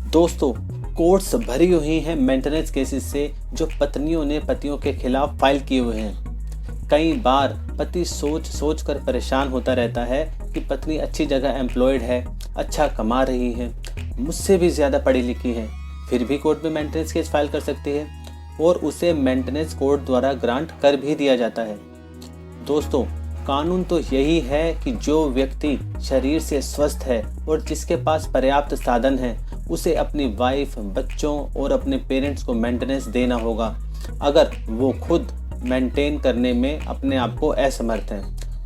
दोस्तों, कोर्ट्स भरी हुई हैं मेंटेनेंस केसेस से जो पत्नियों ने पतियों के खिलाफ फाइल किए हुए हैं। कई बार पति सोच सोच कर परेशान होता रहता है कि पत्नी अच्छी जगह एम्प्लॉयड है, अच्छा कमा रही है, मुझसे भी ज़्यादा पढ़ी लिखी है, फिर भी कोर्ट में मेंटेनेंस केस फाइल कर सकती है और उसे मेंटेनेंस कोर्ट द्वारा ग्रांट कर भी दिया जाता है। दोस्तों, कानून तो यही है कि जो व्यक्ति शरीर से स्वस्थ है और जिसके पास पर्याप्त साधन है उसे अपनी वाइफ, बच्चों और अपने पेरेंट्स को मेंटेनेंस देना होगा अगर वो खुद मेंटेन करने में अपने आप को असमर्थ है।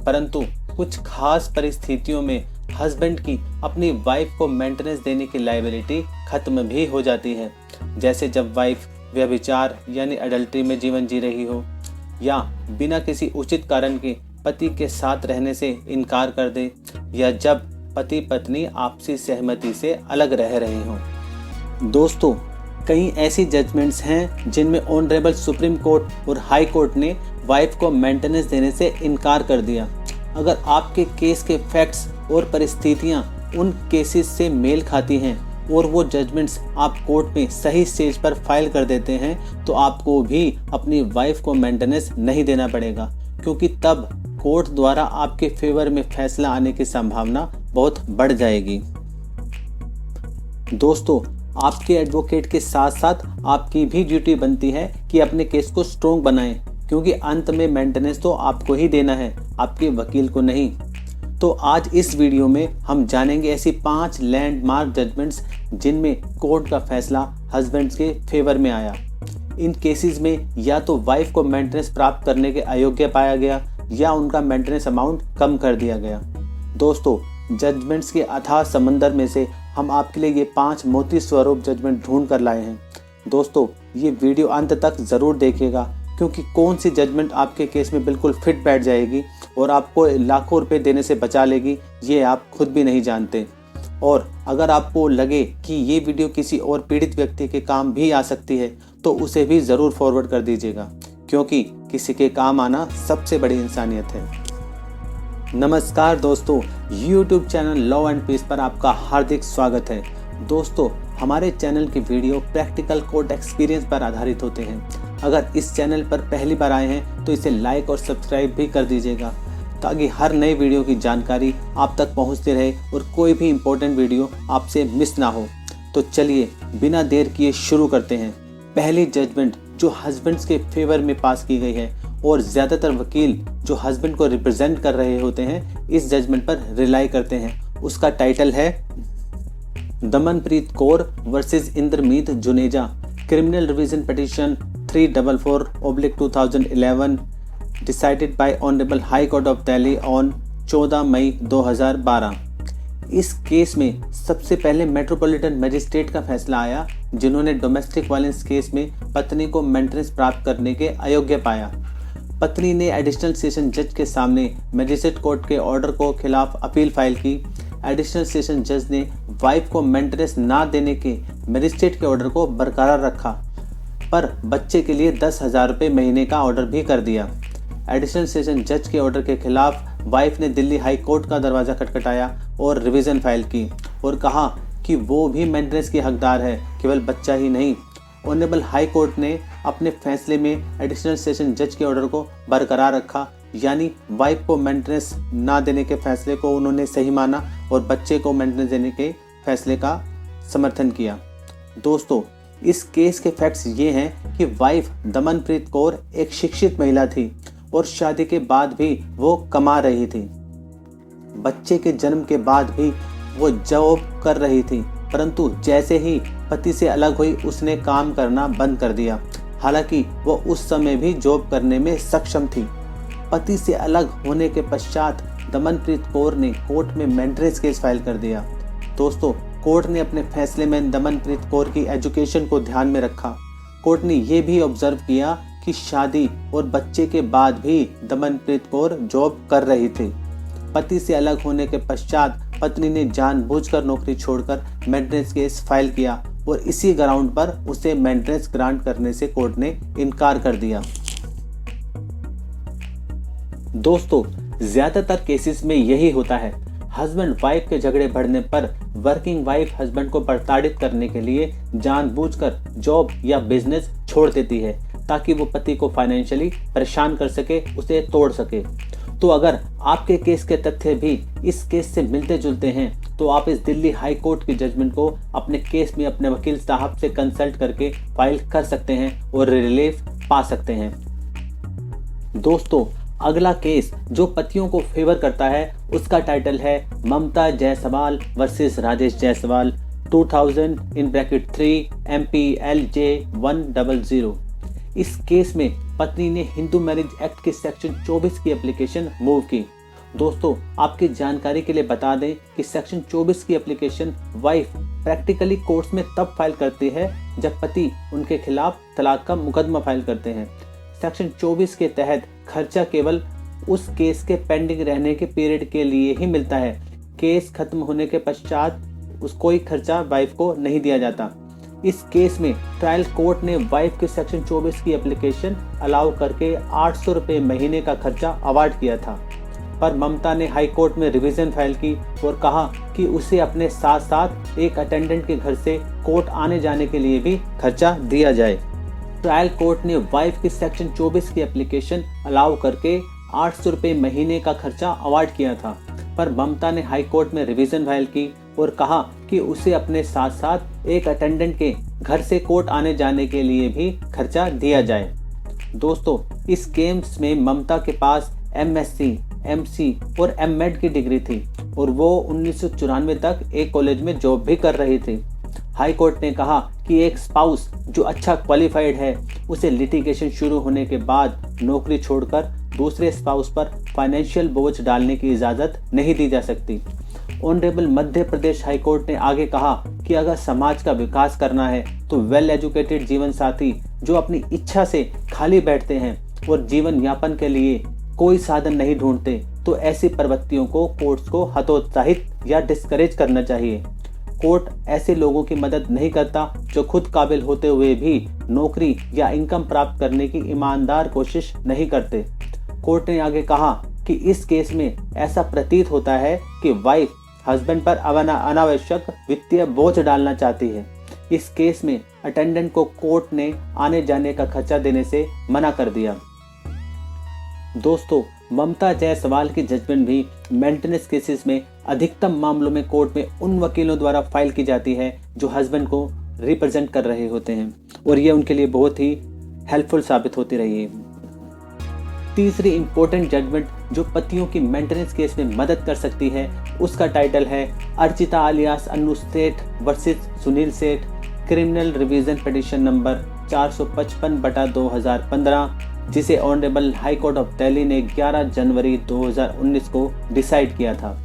परंतु कुछ खास परिस्थितियों में हस्बैंड की अपनी वाइफ को मेंटेनेंस देने की लायबिलिटी खत्म भी हो जाती है, जैसे जब वाइफ व्यभिचार यानी अडल्ट्री में जीवन जी रही हो या बिना किसी उचित कारण के पति के साथ रहने से इनकार कर दे या जब पति पत्नी आपसी सहमति से अलग रह रहे हों। दोस्तों, कई ऐसी जजमेंट्स हैं जिनमें ऑनरेबल सुप्रीम कोर्ट और हाई कोर्ट ने वाइफ को मेंटेनेंस देने से इनकार कर दिया। अगर आपके केस के फैक्ट्स और परिस्थितियां उन केसेस से मेल खाती हैं और वो जजमेंट्स आप कोर्ट में सही स्टेज पर फाइल कर देते हैं तो आपको भी अपनी वाइफ को मेंटेनेंस नहीं देना पड़ेगा, क्योंकि तब कोर्ट द्वारा आपके फेवर में फैसला आने की संभावना बहुत बढ़ जाएगी। दोस्तों, आपके एडवोकेट के साथ साथ आपकी भी ड्यूटी बनती है कि अपने केस को स्ट्रॉन्ग बनाएं, क्योंकि अंत में मेंटेनेंस तो आपको ही देना है, आपके वकील को नहीं। तो आज इस वीडियो में हम जानेंगे ऐसी 5 लैंडमार्क जजमेंट्स जिनमें कोर्ट का फैसला हस्बैंड्स के फेवर में आया। इन केसेस में या तो वाइफ को मेंटेनेंस प्राप्त करने के अयोग्य पाया गया या उनका मेंटेनेंस अमाउंट कम कर दिया गया। दोस्तों, जजमेंट्स के अथाह समंदर में से हम आपके लिए ये 5 मोती स्वरूप जजमेंट ढूंढ कर लाए हैं। दोस्तों, ये वीडियो अंत तक ज़रूर देखिएगा, क्योंकि कौन सी जजमेंट आपके केस में बिल्कुल फिट बैठ जाएगी और आपको लाखों रुपए देने से बचा लेगी, ये आप खुद भी नहीं जानते। और अगर आपको लगे कि ये वीडियो किसी और पीड़ित व्यक्ति के काम भी आ सकती है तो उसे भी ज़रूर फॉरवर्ड कर दीजिएगा, क्योंकि किसी के काम आना सबसे बड़ी इंसानियत है। नमस्कार दोस्तों, YouTube channel law and peace पर आपका हार्दिक स्वागत है। दोस्तों, हमारे चैनल की वीडियो प्रैक्टिकल कोर्ट एक्सपीरियंस पर आधारित होते हैं। अगर इस चैनल पर पहली बार आए हैं तो इसे लाइक और सब्सक्राइब भी कर दीजिएगा, ताकि हर नई वीडियो की जानकारी आप तक पहुंचती रहे और कोई भी इम्पोर्टेंट वीडियो आपसे मिस ना हो। तो चलिए बिना देर किए शुरू करते हैं। पहली जजमेंट जो हस्बैंड्स के फेवर में पास की गई है और ज़्यादातर वकील जो हस्बैंड को रिप्रेजेंट कर रहे होते हैं इस जजमेंट पर रिलाई करते हैं, उसका टाइटल है Damanpreet Kaur versus Indermeet Juneja, criminal revision petition 344/2011 decided by honourable high court of Delhi on 14 मई 2012। इस केस में सबसे पहले मेट्रोपॉलिटन मजिस्ट्रेट का फैसला आया, जिन्होंने डोमेस्टिक वायलेंस केस में पत्नी को मेंटेनेंस प्राप्त करने के अयोग्य पाया। पत्नी ने एडिशनल सेशन जज के सामने मजिस्ट्रेट कोर्ट के ऑर्डर को खिलाफ अपील फाइल की। एडिशनल सेशन जज ने वाइफ को मेंटेनेंस ना देने के मजिस्ट्रेट के ऑर्डर को बरकरार रखा, पर बच्चे के लिए 10,000 रुपये महीने का ऑर्डर भी कर दिया। एडिशनल सेशन जज के ऑर्डर के खिलाफ वाइफ ने दिल्ली हाई कोर्ट का दरवाज़ा खटखटाया और रिवीजन फाइल की और कहा कि वो भी मेंटेनेंस की हकदार है, केवल बच्चा ही नहीं। ऑनरेबल हाई कोर्ट ने अपने फैसले में एडिशनल सेशन जज के ऑर्डर को बरकरार रखा, यानी वाइफ को मेंटेनेंस ना देने के फैसले को उन्होंने सही माना और बच्चे को मेंटेनेंस देने के फैसले का समर्थन किया। दोस्तों, इस केस के फैक्ट्स ये हैं कि वाइफ दमनप्रीत कौर एक शिक्षित महिला थी और शादी के बाद भी वो कमा रही थी। बच्चे के जन्म के बाद भी वो जॉब कर रही थी, परंतु जैसे ही पति से अलग हुई उसने काम करना बंद कर दिया। हालांकि वो उस समय भी जॉब करने में सक्षम थी। पति से अलग होने के पश्चात दमनप्रीत कौर ने कोर्ट में मेंटेनेंस केस फाइल कर दिया। दोस्तों, कोर्ट ने अपने फैसले में दमनप्रीत कौर की एजुकेशन को ध्यान में रखा। कोर्ट ने ये भी ऑब्जर्व किया कि शादी और बच्चे के बाद भी दमनप्रीत कौर जॉब कर रही थी। पति से अलग होने के पश्चात पत्नी ने जानबूझकर नौकरी छोड़कर मेंटेनेंस केस फाइल किया और इसी ग्राउंड पर उसे मेंटेनेंस ग्रांट करने से कोर्ट ने इनकार कर दिया। दोस्तों, ज्यादातर केसेस में यही होता है। हस्बैंड वाइफ के झगड़े बढ़ने पर वर्किंग वाइफ हस्बैंड को प्रताड़ित करने के लिए जानबूझकर जॉब या बिजनेस छोड़ देती है ताकि वो पति को फाइनेंशियली परेशान कर सके, उसे तोड़ सके। तो अगर आपके केस के तथ्य भी इस केस से मिलते जुलते हैं तो आप इस दिल्ली हाई कोर्ट की जजमेंट को अपने केस में अपने वकील साहब से कंसल्ट करके फाइल कर सकते हैं और रिलीफ पा सकते हैं। दोस्तों, अगला केस जो पतियों को फेवर करता है उसका टाइटल है ममता जायसवाल वर्सेस राजेश जायसवाल 2000/3 MPLJ 100। इस केस में पत्नी ने हिंदू मैरिज एक्ट के सेक्शन 24 की एप्लीकेशन मूव की। दोस्तों, आपकी जानकारी के लिए बता दें कि सेक्शन 24 की एप्लीकेशन वाइफ प्रैक्टिकली कोर्ट्स में तब फाइल करती है जब पति उनके खिलाफ तलाक का मुकदमा फाइल करते हैं। सेक्शन 24 के तहत खर्चा केवल उस केस के पेंडिंग रहने के पीरियड के लिए ही मिलता है। केस खत्म होने के पश्चात कोई खर्चा वाइफ को नहीं दिया जाता। इस केस में ट्रायल कोर्ट ने वाइफ के सेक्शन 24 की एप्लीकेशन अलाउ करके 800 रुपये महीने का खर्चा अवार्ड किया था, पर ममता ने हाई कोर्ट में रिवीजन फाइल की और कहा कि उसे अपने साथ साथ एक अटेंडेंट के घर से कोर्ट आने जाने के लिए भी खर्चा दिया जाए। ट्रायल कोर्ट ने वाइफ की सेक्शन 24 की एप्लीकेशन अलाउ करके 800 रुपये महीने का खर्चा अवार्ड किया था, पर ममता ने हाई कोर्ट में रिवीजन फाइल की और कहा कि उसे अपने साथ साथ एक अटेंडेंट के घर से कोर्ट आने जाने के लिए भी खर्चा दिया जाए। दोस्तों, इस केस में ममता के पास MSc, MC और MEd की डिग्री थी और वो 1994 तक एक कॉलेज में जॉब भी कर रही थी। हाई कोर्ट ने कहा कि एक स्पाउस जो अच्छा क्वालिफाइड है उसे लिटिगेशन शुरू होने के बाद नौकरी छोड़कर दूसरे स्पाउस पर फाइनेंशियल बोझ डालने की इजाज़त नहीं दी जा सकती। Honourable Madhya Pradesh high court ने आगे कहा कि अगर समाज का विकास करना है तो वेल एजुकेटेड जीवन साथी जो अपनी इच्छा से खाली बैठते हैं और जीवन यापन के लिए कोई साधन नहीं ढूंढते तो ऐसी प्रवृत्तियों को कोर्ट्स को हतोत्साहित या डिस्करेज करना चाहिए। कोर्ट ऐसे लोगों की मदद नहीं करता जो खुद काबिल होते हुए भी नौकरी या इनकम प्राप्त करने की ईमानदार कोशिश नहीं करते। कोर्ट ने आगे कहा कि इस केस में ऐसा प्रतीत होता है कि वाइफ हस्बैंड पर अनावश्यक वित्तीय बोझ डालना चाहती है। इस केस में अटेंडेंट को कोर्ट ने आने जाने का खर्चा देने से मना कर दिया। दोस्तों, ममता जायसवाल की जजमेंट भी मेंटेनेंस केसेस में अधिकतम मामलों में कोर्ट में उन वकीलों द्वारा फाइल की जाती है जो हस्बैंड को रिप्रेजेंट कर रहे होते हैं और ये उनके लिए बहुत ही हेल्पफुल साबित होती रही है। तीसरी इंपॉर्टेंट जजमेंट जो पतियों की मेंटेनेंस केस में मदद कर सकती है उसका टाइटल है अर्चिता अलियास अन्नू सेठ वर्सेस सुनील सेठ क्रिमिनल रिवीजन पिटीशन नंबर 455/2015, जिसे honourable high court of Delhi ने 11 जनवरी 2019 को डिसाइड किया था।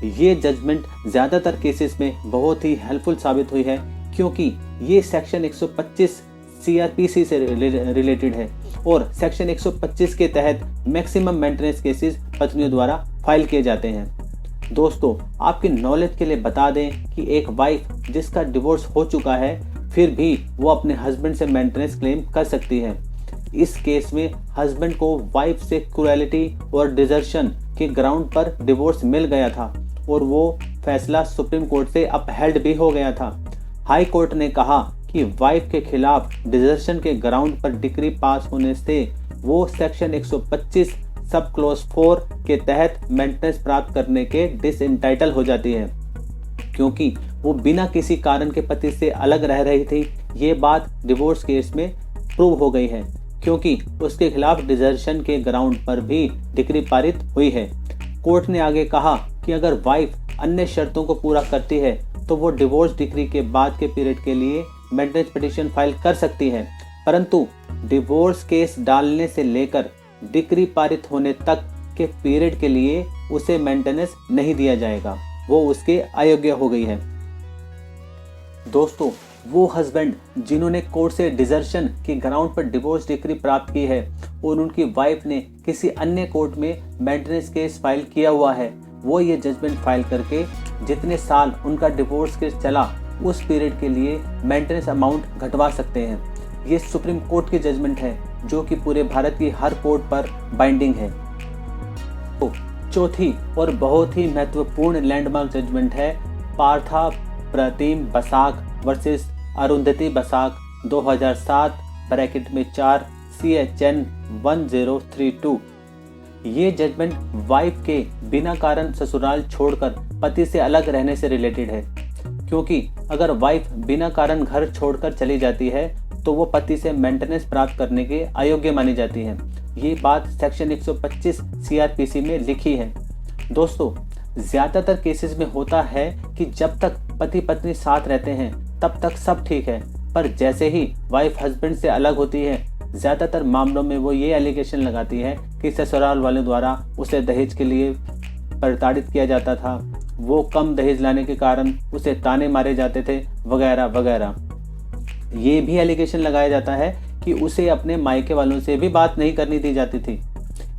ये जजमेंट ज़्यादातर केसेस में बहुत ही हेल्पफुल साबित हुई है क्योंकि ये सेक्शन 125 CRPC से रिलेटेड है और सेक्शन 125 के तहत मैक्सिमम मेंटेनेंस केसेस पत्नियों द्वारा फाइल किए जाते हैं। दोस्तों, आपके नॉलेज के लिए बता दें कि एक वाइफ जिसका डिवोर्स हो चुका है फिर भी वो अपने हस्बैंड से मेंटेनेंस क्लेम कर सकती है। इस केस में हस्बैंड को वाइफ से क्रूएलिटी और डिजर्शन के ग्राउंड पर डिवोर्स मिल गया था और वो फैसला सुप्रीम कोर्ट से अपहेल्ड भी हो गया था। हाई कोर्ट ने कहा कि वाइफ के खिलाफ डिजर्शन के ग्राउंड पर डिक्री पास होने से वो सेक्शन 125 सब क्लोज 4 के तहत मेंटेनेंस प्राप्त करने के डिसएंटाइटल हो जाती है क्योंकि वो बिना किसी कारण के पति से अलग रह रही थी। ये बात डिवोर्स केस में प्रूव हो गई है क्योंकि उसके खिलाफ डिजर्शन के ग्राउंड पर भी डिक्री पारित हुई है। कोर्ट ने आगे कहा कि अगर वाइफ अन्य शर्तों को पूरा करती है तो वो डिवोर्स डिक्री के बाद के पीरियड के लिए मेंटेनेंस पिटीशन फाइल कर सकती है, परंतु डिवोर्स केस डालने से लेकर डिक्री पारित होने तक के पीरियड के लिए उसे मेंटेनेंस नहीं दिया जाएगा, वो उसके अयोग्य हो गई है। दोस्तों, वो हस्बैंड जिन्होंने कोर्ट से डिजर्शन के ग्राउंड पर डिवोर्स डिक्री प्राप्त की है और उनकी वाइफ ने किसी अन्य कोर्ट में मेंटेनेंस केस फाइल किया हुआ है, वो ये जजमेंट फाइल करके जितने साल उनका डिवोर्स केस चला उस पीरियड के लिए मेंटेनेंस अमाउंट घटवा सकते हैं। ये सुप्रीम कोर्ट की जजमेंट है जो कि पूरे भारत की हर कोर्ट पर बाइंडिंग है। तो चौथी और बहुत ही महत्वपूर्ण लैंडमार्क जजमेंट है पार्था प्रतिम बसाक वर्सेस अरुंधति बसाक 2007 ब्रैकेट में 4 CHN 1032। ये जजमेंट वाइफ के बिना कारण ससुराल छोड़कर पति से अलग रहने से रिलेटेड है, क्योंकि अगर वाइफ बिना कारण घर छोड़कर चली जाती है तो वो पति से मेंटेनेंस प्राप्त करने के अयोग्य मानी जाती है। ये बात सेक्शन 125 CRPC में लिखी है। दोस्तों, ज्यादातर केसेस में होता है कि जब तक पति पत्नी साथ रहते हैं तब तक सब ठीक है, पर जैसे ही वाइफ हस्बैंड से अलग होती है, ज्यादातर मामलों में वो ये एलिगेशन लगाती है कि ससुराल वालों द्वारा उसे दहेज के लिए प्रताड़ित किया जाता था, वो कम दहेज लाने के कारण उसे ताने मारे जाते थे, वगैरह वगैरह। ये भी एलिगेशन लगाया जाता है कि उसे अपने मायके वालों से भी बात नहीं करनी दी जाती थी।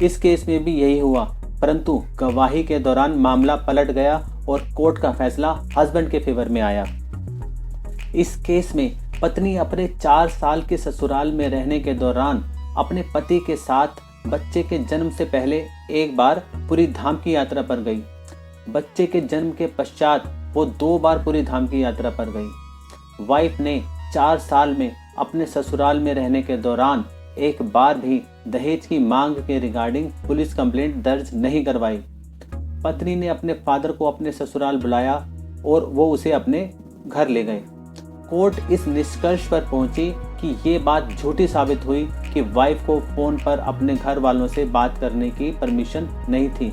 इस केस में भी यही हुआ, परंतु गवाही के दौरान मामला पलट गया और कोर्ट का फैसला हस्बैंड के फेवर में आया। इस केस में पत्नी अपने 4 साल के ससुराल में रहने के दौरान अपने पति के साथ बच्चे के जन्म से पहले एक बार पूरी धाम की यात्रा पर गई। बच्चे के जन्म के पश्चात वो 2 बार पूरी धाम की यात्रा पर गई। वाइफ ने 4 साल में अपने ससुराल में रहने के दौरान एक बार भी दहेज की मांग के रिगार्डिंग पुलिस कंप्लेंट दर्ज नहीं करवाई। पत्नी ने अपने फादर को अपने ससुराल बुलाया और वो उसे अपने घर ले गए। कोर्ट इस निष्कर्ष पर पहुंची कि ये बात झूठी साबित हुई कि वाइफ को फोन पर अपने घर वालों से बात करने की परमिशन नहीं थी,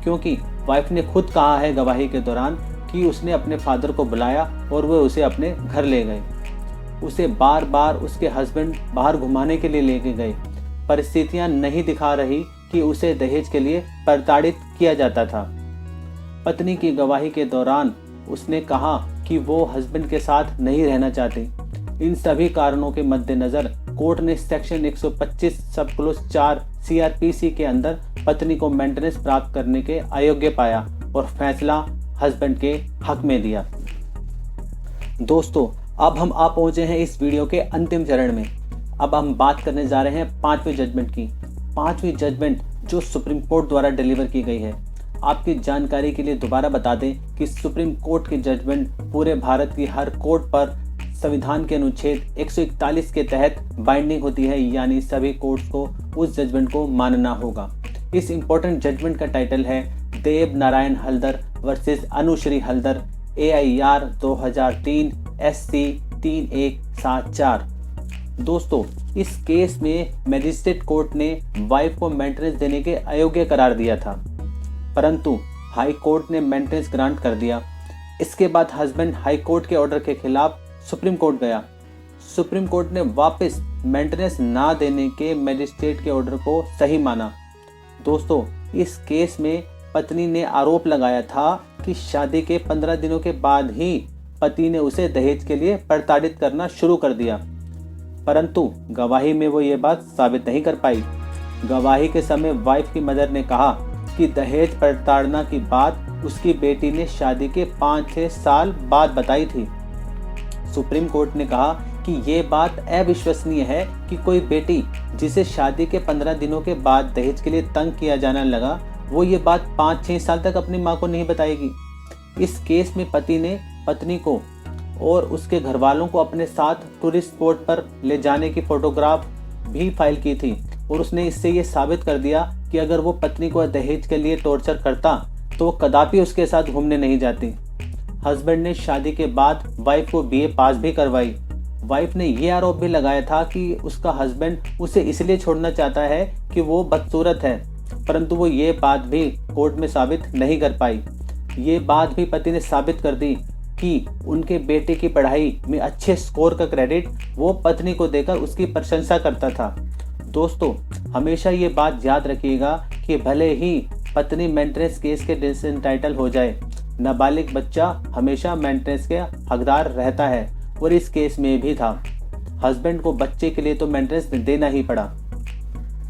क्योंकि वाइफ ने खुद कहा है गवाही के दौरान कि उसने अपने फादर को बुलाया और वो उसे अपने घर ले गए। उसे बार बार उसके हस्बैंड बाहर घुमाने के लिए लेके गए। परिस्थितियां नहीं दिखा रही कि उसे दहेज के लिए प्रताड़ित किया जाता था। पत्नी की गवाही के दौरान उसने कहा कि वो हस्बैंड के साथ नहीं रहना चाहती। इन सभी कारणों के मद्देनजर कोर्ट ने सेक्शन 125 सब क्लोज 4 CRPC के अंदर पत्नी को मेंटेनेंस प्राप्त करने के अयोग्य पाया और फैसला हस्बैंड के हक में दिया। दोस्तों, अब हम आ पहुंचे हैं इस वीडियो के अंतिम चरण में। अब हम बात करने जा रहे हैं 5वीं जजमेंट की। 5वीं जजमेंट जो सुप्रीम कोर्ट द्वारा डिलीवर की गई है। आपकी जानकारी के लिए दोबारा बता दें कि सुप्रीम कोर्ट की जजमेंट पूरे भारत की हर कोर्ट पर संविधान के अनुच्छेद 141 के तहत बाइंडिंग होती है, यानी सभी कोर्ट्स को उस जजमेंट को मानना होगा। इस इम्पोर्टेंट जजमेंट का टाइटल है Dev Narayan Haldar versus Anushree Haldar AIR 2003 SC 3174। दोस्तों, इस केस में मैजिस्ट्रेट कोर्ट ने वाइफ को मेंटेनेंस देने के अयोग्य करार दिया था, परंतु हाई कोर्ट ने मेंटेनेंस ग्रांट कर दिया। इसके बाद हस्बैंड हाई कोर्ट के ऑर्डर के खिलाफ सुप्रीम कोर्ट गया। सुप्रीम कोर्ट ने वापस मेंटेनेंस ना देने के मैजिस्ट्रेट के ऑर्डर को सही माना। दोस्तों, इस केस में पत्नी ने आरोप लगाया था कि शादी के 15 दिनों के बाद ही पति ने उसे दहेज के लिए प्रताड़ित करना शुरू कर दिया, परंतु गवाही में वो ये बात साबित नहीं कर पाई। गवाही के समय वाइफ की मदर ने कहा कि दहेज प्रताड़ना की बात उसकी बेटी ने शादी के 5-6 साल बाद बताई थी। सुप्रीम कोर्ट ने कहा कि ये बात अविश्वसनीय है कि कोई बेटी जिसे शादी के 15 दिनों के बाद दहेज के लिए तंग किया जाने लगा, वो ये बात 5-6 साल तक अपनी माँ को नहीं बताएगी। इस केस में पति ने पत्नी को और उसके घर वालों को अपने साथ टूरिस्ट स्पॉट पर ले जाने की फोटोग्राफ भी फाइल की थी और उसने इससे ये साबित कर दिया कि अगर वो पत्नी को दहेज के लिए टॉर्चर करता तो वो कदापि उसके साथ घूमने नहीं जाती। हस्बैंड ने शादी के बाद वाइफ को BA पास भी करवाई। वाइफ ने ये आरोप भी लगाया था कि उसका हस्बैंड उसे इसलिए छोड़ना चाहता है कि वो बदसूरत है, परंतु वो ये बात भी कोर्ट में साबित नहीं कर पाई। ये बात भी पति ने साबित कर दी कि उनके बेटे की पढ़ाई में अच्छे स्कोर का क्रेडिट वो पत्नी को देकर उसकी प्रशंसा करता था। दोस्तों, हमेशा ये बात याद रखिएगा कि भले ही पत्नी मेंटेनेंस केस के डिसएंटाइटल हो जाए, नाबालिग बच्चा हमेशा मेंटेनेंस के हकदार रहता है और इस केस में भी था। हस्बैंड को बच्चे के लिए तो मेंटेनेंस देना ही पड़ा।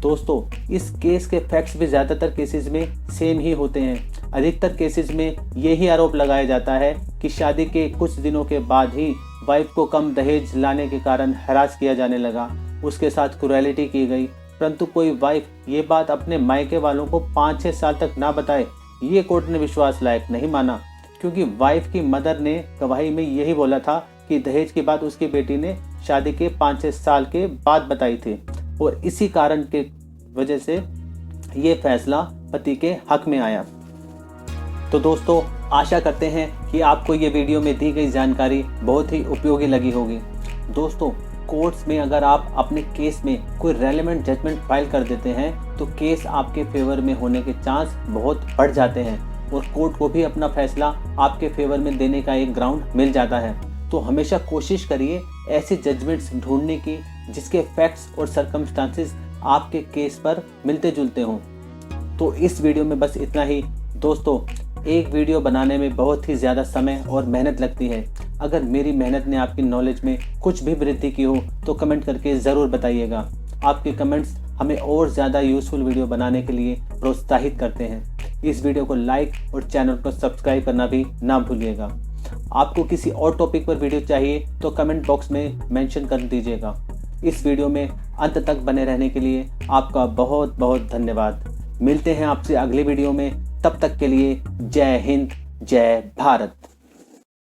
दोस्तों, इस केस के फैक्ट्स भी ज़्यादातर केसेस में सेम ही होते हैं। अधिकतर केसेस में यही आरोप लगाया जाता है कि शादी के कुछ दिनों के बाद ही वाइफ को कम दहेज लाने के कारण हरास किया जाने लगा, उसके साथ क्रूएलिटी की गई परंतु कोई वाइफ ये बात अपने मायके वालों को 5-6 साल तक ना बताए, ये कोर्ट ने विश्वास लायक नहीं माना, क्योंकि वाइफ की मदर ने गवाही में यही बोला था कि दहेज की बात उसकी बेटी ने शादी के 5-6 साल के बाद बताई थी और इसी कारण के वजह से ये फैसला पति के हक में आया। तो दोस्तों, आशा करते हैं कि आपको ये वीडियो में दी गई जानकारी बहुत ही उपयोगी लगी होगी। दोस्तों, कोर्ट्स में अगर आप अपने केस में कोई रेलेवेंट जजमेंट फाइल कर देते हैं तो केस आपके फेवर में होने के चांस बहुत बढ़ जाते हैं और कोर्ट को भी अपना फैसला आपके फेवर में देने का एक ग्राउंड मिल जाता है। तो हमेशा कोशिश करिए ऐसे जजमेंट्स ढूंढने की जिसके फैक्ट्स और सर्कमस्टांसेस आपके केस पर मिलते जुलते हों। तो इस वीडियो में बस इतना ही। दोस्तों, एक वीडियो बनाने में बहुत ही ज़्यादा समय और मेहनत लगती है। अगर मेरी मेहनत ने आपकी नॉलेज में कुछ भी वृद्धि की हो तो कमेंट करके ज़रूर बताइएगा। आपके कमेंट्स हमें और ज़्यादा यूज़फुल वीडियो बनाने के लिए प्रोत्साहित करते हैं। इस वीडियो को लाइक और चैनल को सब्सक्राइब करना भी ना भूलिएगा। आपको किसी और टॉपिक पर वीडियो चाहिए तो कमेंट बॉक्स में मेंशन कर दीजिएगा। इस वीडियो में अंत तक बने रहने के लिए आपका बहुत बहुत धन्यवाद। मिलते हैं आपसे अगले वीडियो में। तब तक के लिए जय हिंद, जय भारत।